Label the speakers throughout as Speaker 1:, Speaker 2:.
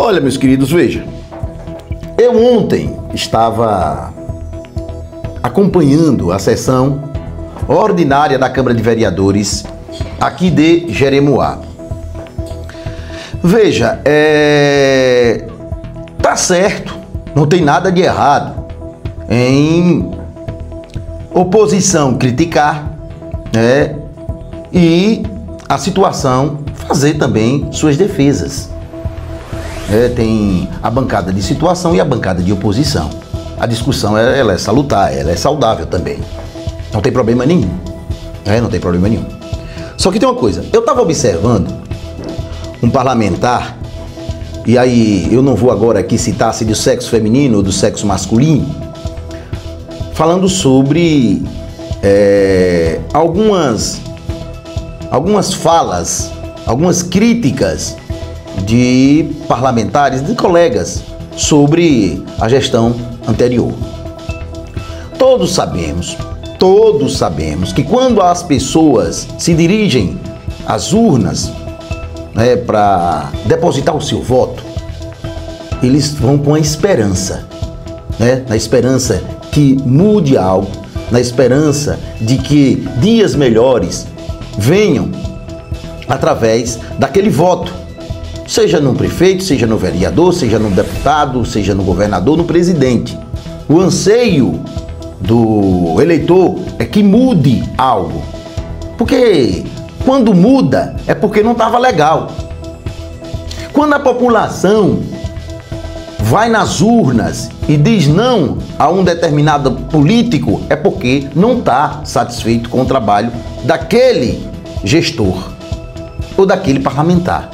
Speaker 1: Olha, meus queridos, veja. Eu ontem estava acompanhando a sessão ordinária da Câmara de Vereadores aqui de Jeremoabo. Veja, tá certo, não tem nada de errado em oposição criticar, né, e a situação fazer também suas defesas. Tem a bancada de situação e a bancada de oposição. A discussão ela é salutar, ela é saudável também. Não tem problema nenhum. Não tem problema nenhum. Só que tem uma coisa, eu estava observando um parlamentar, e aí eu não vou agora aqui citar se do sexo feminino ou do sexo masculino, falando sobre algumas falas, algumas críticas de parlamentares, de colegas, sobre a gestão anterior. Todos sabemos que quando as pessoas se dirigem às urnas, para depositar o seu voto, eles vão com a esperança, na esperança que mude algo, na esperança de que dias melhores venham através daquele voto, seja no prefeito, seja no vereador, seja no deputado, seja no governador, no presidente. O anseio do eleitor é que mude algo, porque quando muda é porque não estava legal. Quando a população vai nas urnas e diz não a um determinado político, é porque não está satisfeito com o trabalho daquele gestor ou daquele parlamentar.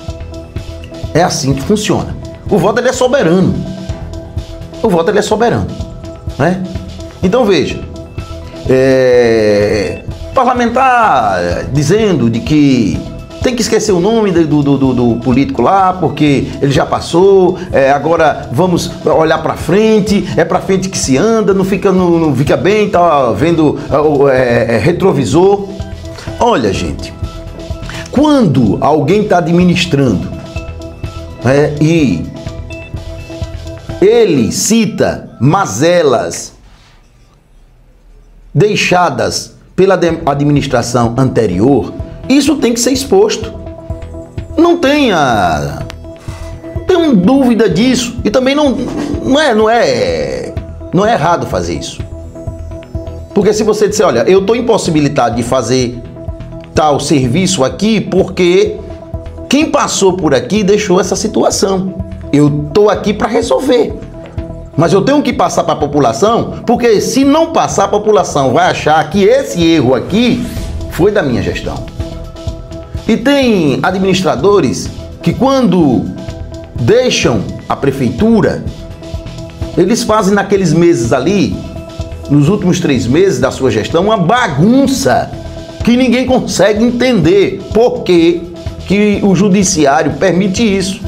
Speaker 1: É assim que funciona. O voto ele é soberano. O voto ele é soberano, né? Então veja, parlamentar dizendo de que tem que esquecer o nome do político lá, porque ele já passou, agora vamos olhar para frente, é para frente que se anda, não fica bem, tá vendo retrovisor. Olha, gente, quando alguém está administrando e ele cita mazelas deixadas pela administração anterior, isso tem que ser exposto. Não tenha dúvida disso. E também não é errado fazer isso. Porque se você disser, olha, eu estou impossibilitado de fazer tal serviço aqui porque quem passou por aqui deixou essa situação. Eu estou aqui para resolver. Mas eu tenho que passar para a população, porque se não passar, a população vai achar que esse erro aqui foi da minha gestão. E tem administradores que quando deixam a prefeitura, eles fazem naqueles meses ali, nos últimos 3 meses da sua gestão, uma bagunça que ninguém consegue entender por que o judiciário permite isso.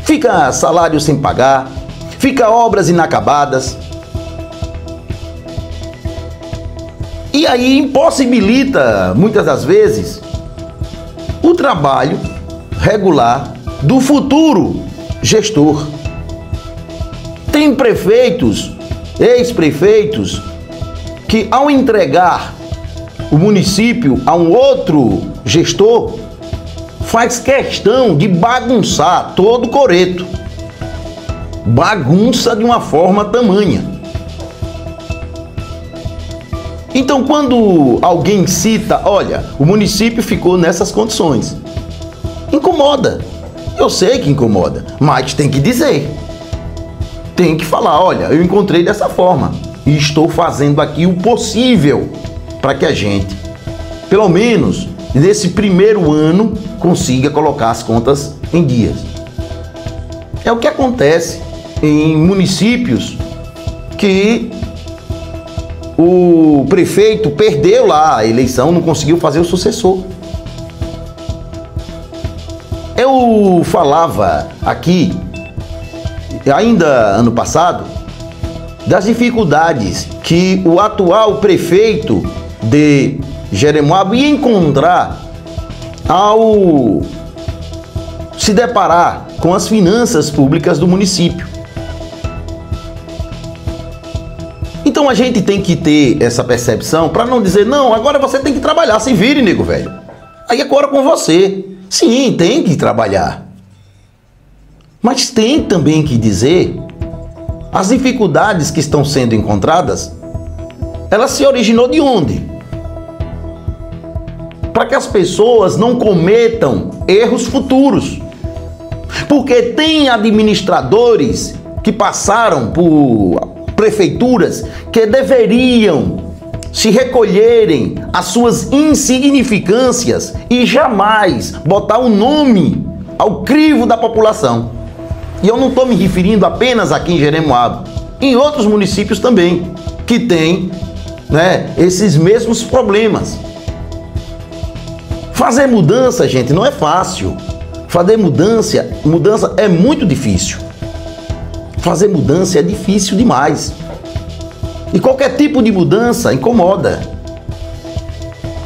Speaker 1: Fica salário sem pagar, fica obras inacabadas. E aí impossibilita, muitas das vezes, o trabalho regular do futuro gestor. Tem prefeitos, ex-prefeitos, que ao entregar o município a um outro gestor, faz questão de bagunçar todo o coreto. Bagunça de uma forma tamanha. Então, quando alguém cita, olha, o município ficou nessas condições, incomoda. Eu sei que incomoda, mas tem que dizer. Tem que falar, olha, eu encontrei dessa forma e estou fazendo aqui o possível para que a gente, pelo menos nesse primeiro ano, consiga colocar as contas em dias. É o que acontece em municípios que o prefeito perdeu lá a eleição, não conseguiu fazer o sucessor. Eu falava aqui, ainda ano passado, das dificuldades que o atual prefeito de Jeremoabo ia encontrar ao se deparar com as finanças públicas do município. Então a gente tem que ter essa percepção para não dizer, não, agora você tem que trabalhar, se vire, nego velho. Aí agora com você. Sim, tem que trabalhar. Mas tem também que dizer as dificuldades que estão sendo encontradas, ela se originou de onde? Para que as pessoas não cometam erros futuros. Porque tem administradores que passaram por prefeituras que deveriam se recolherem às suas insignificâncias e jamais botar o nome ao crivo da população. E eu não estou me referindo apenas aqui em Jeremoabo, em outros municípios também, que têm, esses mesmos problemas. Fazer mudança, gente, não é fácil. Fazer mudança é muito difícil. Fazer mudança é difícil demais. E qualquer tipo de mudança incomoda.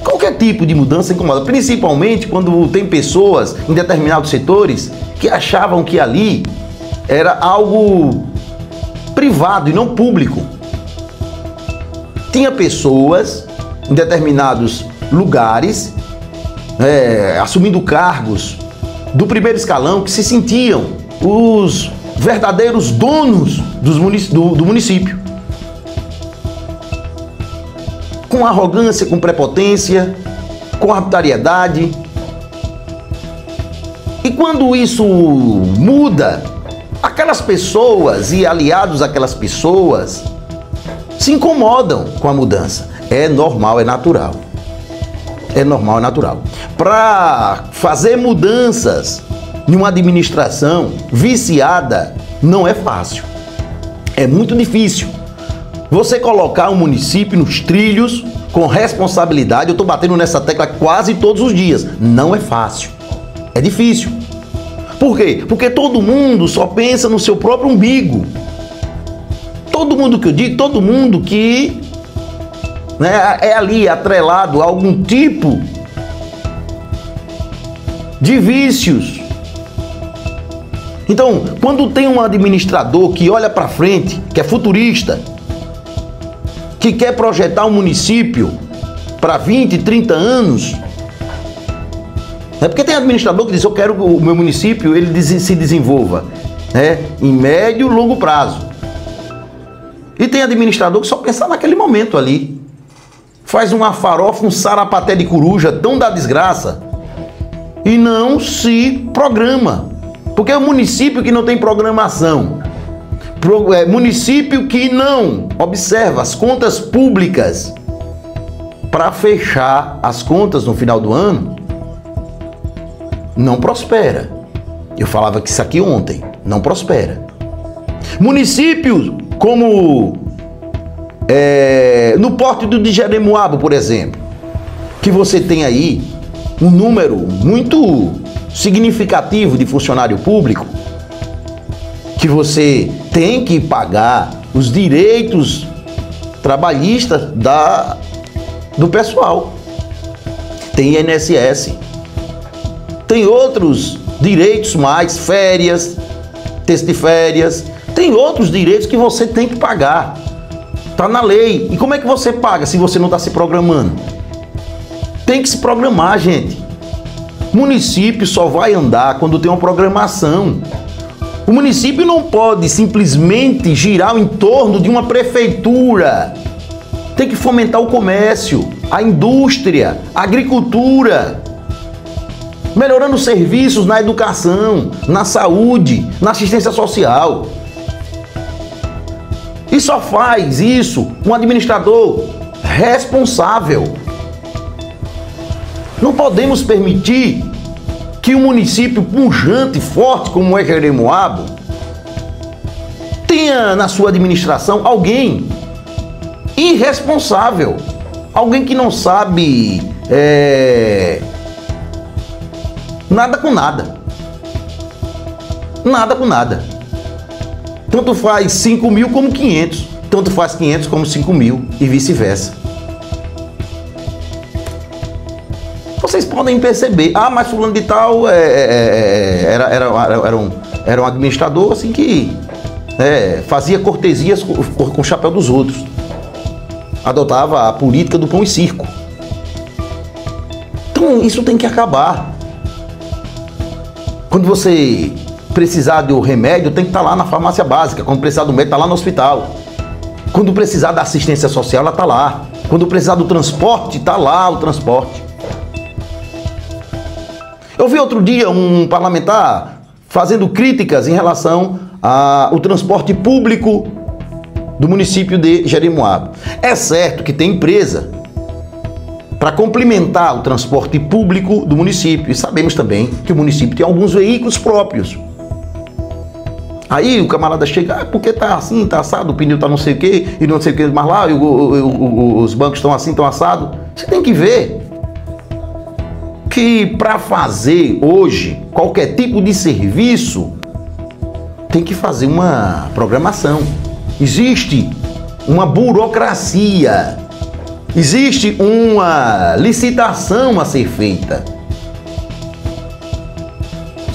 Speaker 1: Qualquer tipo de mudança incomoda. Principalmente quando tem pessoas em determinados setores que achavam que ali era algo privado e não público. Tinha pessoas em determinados lugares, assumindo cargos do primeiro escalão, que se sentiam os verdadeiros donos do município. Com arrogância, com prepotência, com arbitrariedade. E quando isso muda, aquelas pessoas e aliados àquelas pessoas se incomodam com a mudança. É normal, é natural. É normal, é natural. Para fazer mudanças em uma administração viciada não é fácil. É muito difícil. Você colocar um município nos trilhos com responsabilidade, eu estou batendo nessa tecla quase todos os dias. Não é fácil. É difícil. Por quê? Porque todo mundo só pensa no seu próprio umbigo. Todo mundo que eu digo, todo mundo que é ali atrelado a algum tipo de vícios. Então, quando tem um administrador que olha para frente, que é futurista, que quer projetar um município para 20, 30 anos, porque tem administrador que diz, eu quero que o meu município ele se desenvolva em médio e longo prazo. E tem administrador que só pensa naquele momento ali. Faz uma farofa, um sarapaté de coruja, tão da desgraça, e não se programa. Porque é um município que não tem programação, município que não observa as contas públicas para fechar as contas no final do ano, não prospera. Eu falava que isso aqui ontem, não prospera. Municípios como no porto de Jeremoabo, por exemplo, que você tem aí um número muito significativo de funcionário público, que você tem que pagar os direitos trabalhistas do pessoal. Tem INSS, tem outros direitos mais, férias, texto de férias, tem outros direitos que você tem que pagar. Está na lei. E como é que você paga se você não está se programando? Tem que se programar, gente. Município só vai andar quando tem uma programação. O município não pode simplesmente girar em torno de uma prefeitura. Tem que fomentar o comércio, a indústria, a agricultura, melhorando os serviços na educação, na saúde, na assistência social. E só faz isso um administrador responsável. Não podemos permitir que um município pujante, forte como é Jeremoabo, tenha na sua administração alguém irresponsável, alguém que não sabe nada com nada. Nada com nada. Tanto faz 5 mil como 500, tanto faz 500 como 5 mil e vice-versa. vocês podem perceber, mas fulano de tal era um administrador assim que fazia cortesias com o chapéu dos outros. Adotava a política do pão e circo. Então isso tem que acabar. Quando você precisar do remédio, tem que estar lá na farmácia básica. Quando precisar do médico, está lá no hospital. Quando precisar da assistência social, ela está lá. Quando precisar do transporte, está lá o transporte. Eu vi outro dia um parlamentar fazendo críticas em relação ao transporte público do município de Jeremoabo. É certo que tem empresa para complementar o transporte público do município. E sabemos também que o município tem alguns veículos próprios. Aí o camarada chega, porque tá assim, tá assado, o pneu tá não sei o quê, e não sei o que mais lá, e os bancos estão assim, estão assados. Você tem que ver que para fazer hoje qualquer tipo de serviço, tem que fazer uma programação. Existe uma burocracia, existe uma licitação a ser feita.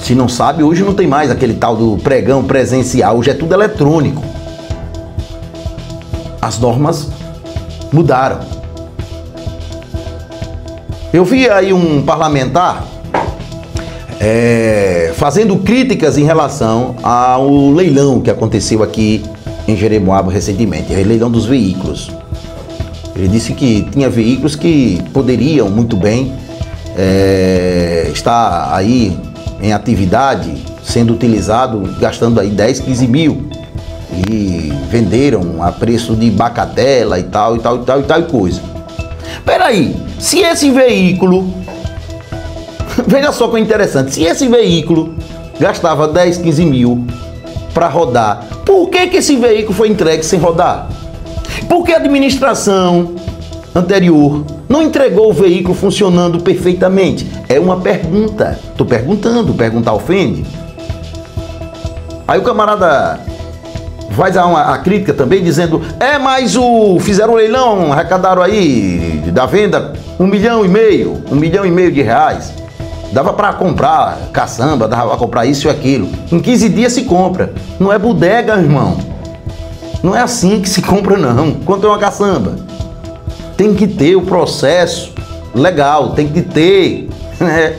Speaker 1: Se não sabe, hoje não tem mais aquele tal do pregão presencial, hoje é tudo eletrônico. As normas mudaram. Eu vi aí um parlamentar fazendo críticas em relação ao leilão que aconteceu aqui em Jeremoabo recentemente, o leilão dos veículos. Ele disse que tinha veículos que poderiam muito bem estar aí em atividade, sendo utilizado, gastando aí 10, 15 mil. E venderam a preço de bacatela e tal e coisa. Peraí, se esse veículo, veja só que é interessante, se esse veículo gastava 10, 15 mil para rodar, por que esse veículo foi entregue sem rodar? Por que a administração anterior não entregou o veículo funcionando perfeitamente? É uma pergunta. Estou perguntando, perguntar ofende. Aí o camarada faz a crítica também, dizendo, mas fizeram um leilão, arrecadaram aí da venda 1,5 milhão de reais. Dava para comprar caçamba, dava para comprar isso e aquilo. Em 15 dias se compra. Não é bodega, irmão. Não é assim que se compra, não. Quanto é uma caçamba? Tem que ter o processo legal, tem que ter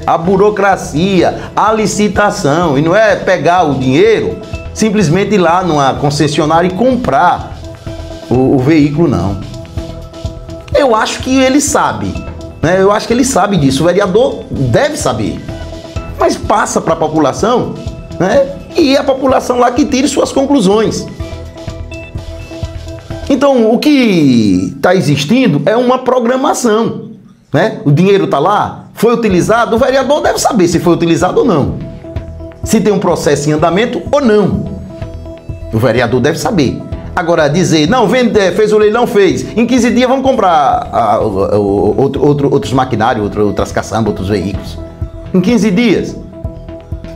Speaker 1: a burocracia, a licitação. E não é pegar o dinheiro, simplesmente ir lá numa concessionária e comprar o veículo, não. Eu acho que ele sabe, eu acho que ele sabe disso, o vereador deve saber. Mas passa para a população, e a população lá que tire suas conclusões. Então, o que está existindo é uma programação, O dinheiro está lá, foi utilizado, o vereador deve saber se foi utilizado ou não. Se tem um processo em andamento ou não. O vereador deve saber. Agora, dizer, não, fez o leilão, fez. Em 15 dias vamos comprar outros maquinários, outras caçambas, outros veículos. Em 15 dias.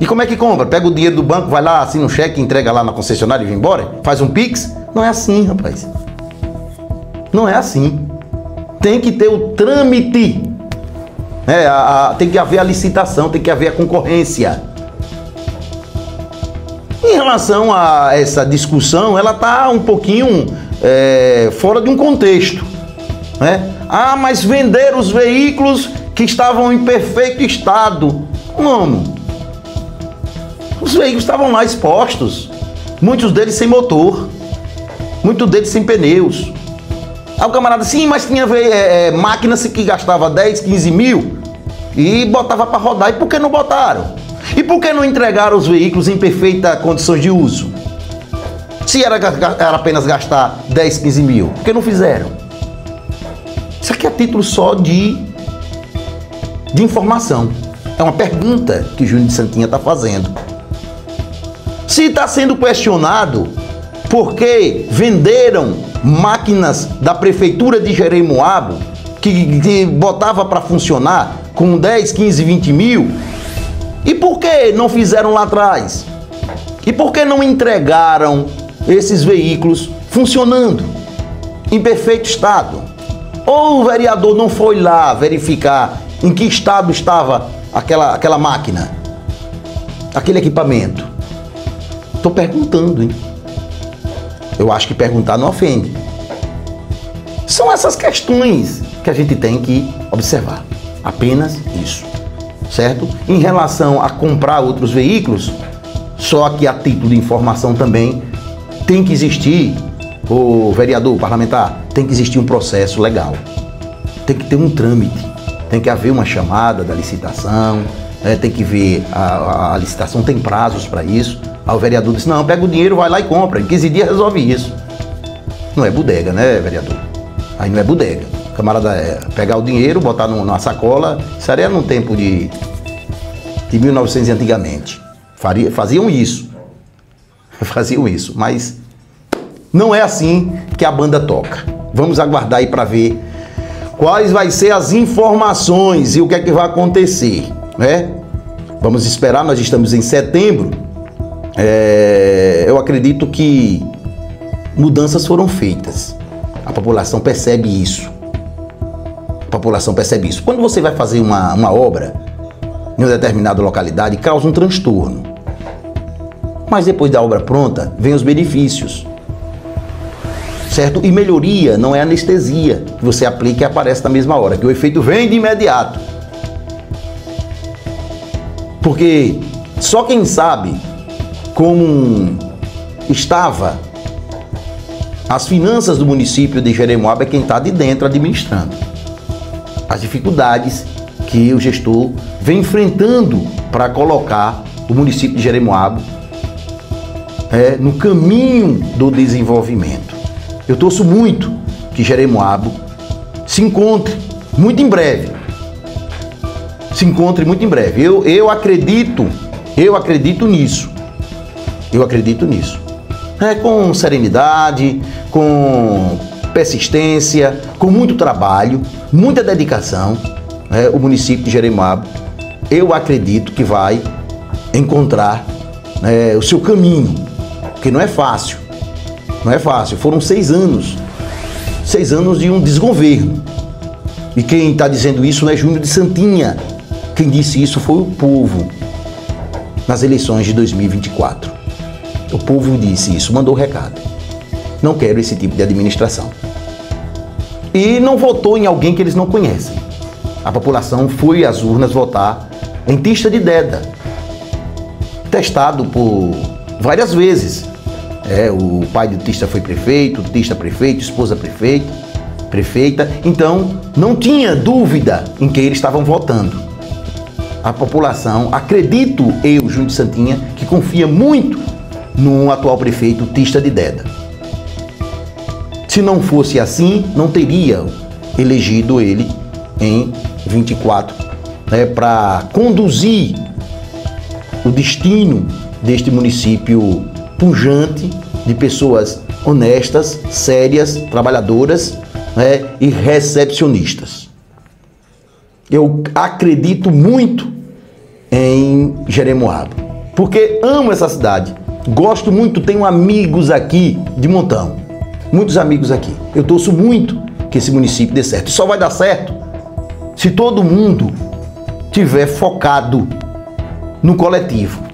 Speaker 1: E como é que compra? Pega o dinheiro do banco, vai lá, assina um cheque, entrega lá na concessionária e vai embora? Faz um Pix? Não é assim, rapaz. Não é assim. Tem que ter o trâmite. Tem que haver a licitação, tem que haver a concorrência. Em relação a essa discussão, ela está um pouquinho fora de um contexto. Mas vender os veículos que estavam em perfeito estado. Mano, os veículos estavam lá expostos. Muitos deles sem motor. Muitos deles sem pneus. Aí o camarada, sim, mas tinha máquinas que gastava 10, 15 mil e botava para rodar. E por que não botaram? E por que não entregaram os veículos em perfeita condições de uso? Se era apenas gastar 10, 15 mil, por que não fizeram? Isso aqui é título só de informação. É uma pergunta que o Júnior de Santinha está fazendo. Se está sendo questionado por que venderam máquinas da prefeitura de Jeremoabo que botava para funcionar com 10, 15, 20 mil, e por que não fizeram lá atrás? E por que não entregaram esses veículos funcionando em perfeito estado? Ou o vereador não foi lá verificar Em que estado estava aquela máquina? Aquele equipamento? Estou perguntando, hein? Eu acho que perguntar não ofende. São essas questões que a gente tem que observar. Apenas isso, certo? Em relação a comprar outros veículos, só que a título de informação também tem que existir, o vereador, o parlamentar, tem que existir um processo legal. Tem que ter um trâmite, tem que haver uma chamada da licitação, tem que ver, a licitação tem prazos para isso. Aí o vereador disse, não, pega o dinheiro, vai lá e compra, em 15 dias resolve isso. Não é bodega, né, vereador? Aí não é bodega. O camarada pegar o dinheiro, botar numa sacola, isso era no tempo de 1900 antigamente. Faziam isso. Faziam isso, mas não é assim que a banda toca. Vamos aguardar aí para ver quais vai ser as informações e o que é que vai acontecer, né? Vamos esperar, nós estamos em setembro. Eu acredito que mudanças foram feitas. A população percebe isso. A população percebe isso. Quando você vai fazer uma obra em uma determinada localidade, causa um transtorno. Mas depois da obra pronta, vem os benefícios. Certo? E melhoria não é anestesia que você aplica e aparece na mesma hora, que o efeito vem de imediato. Porque só quem sabe como estava as finanças do município de Jeremoabo é quem está de dentro administrando. As dificuldades que o gestor vem enfrentando para colocar o município de Jeremoabo no caminho do desenvolvimento. Eu torço muito que Jeremoabo se encontre muito em breve. Se encontre muito em breve. Eu acredito nisso. Eu acredito nisso. Com serenidade, com persistência, com muito trabalho, muita dedicação, o município de Jeremoabo, eu acredito que vai encontrar o seu caminho, porque não é fácil. Não é fácil. Foram 6 anos. 6 anos de um desgoverno. E quem está dizendo isso não é Júnior de Santinha. Quem disse isso foi o povo nas eleições de 2024. O povo disse isso, mandou o recado. Não quero esse tipo de administração. E não votou em alguém que eles não conhecem. A população foi às urnas votar em Tista de Deda, testado por várias vezes. O pai do Tista foi prefeito, Tista prefeito, esposa prefeita. Então, não tinha dúvida em quem eles estavam votando. A população, acredito eu, Júnior de Santinha, que confia muito no atual prefeito Tista de Deda. Se não fosse assim, não teria elegido ele em 24 para conduzir o destino deste município pujante, de pessoas honestas, sérias, trabalhadoras e recepcionistas. Eu acredito muito em Jeremoabo, porque amo essa cidade, gosto muito, tenho amigos aqui de montão, muitos amigos aqui. Eu torço muito que esse município dê certo. E só vai dar certo se todo mundo tiver focado no coletivo.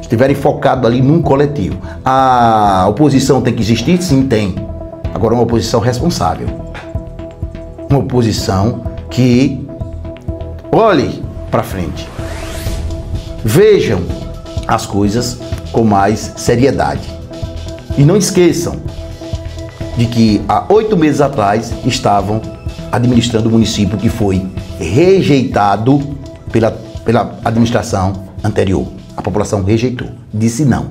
Speaker 1: Estiverem focados ali num coletivo. A oposição tem que existir? Sim, tem. Agora, uma oposição responsável. Uma oposição que olhe para frente. Vejam as coisas com mais seriedade. E não esqueçam de que há 8 meses atrás estavam administrando o município que foi rejeitado pela administração anterior. A população rejeitou, disse não.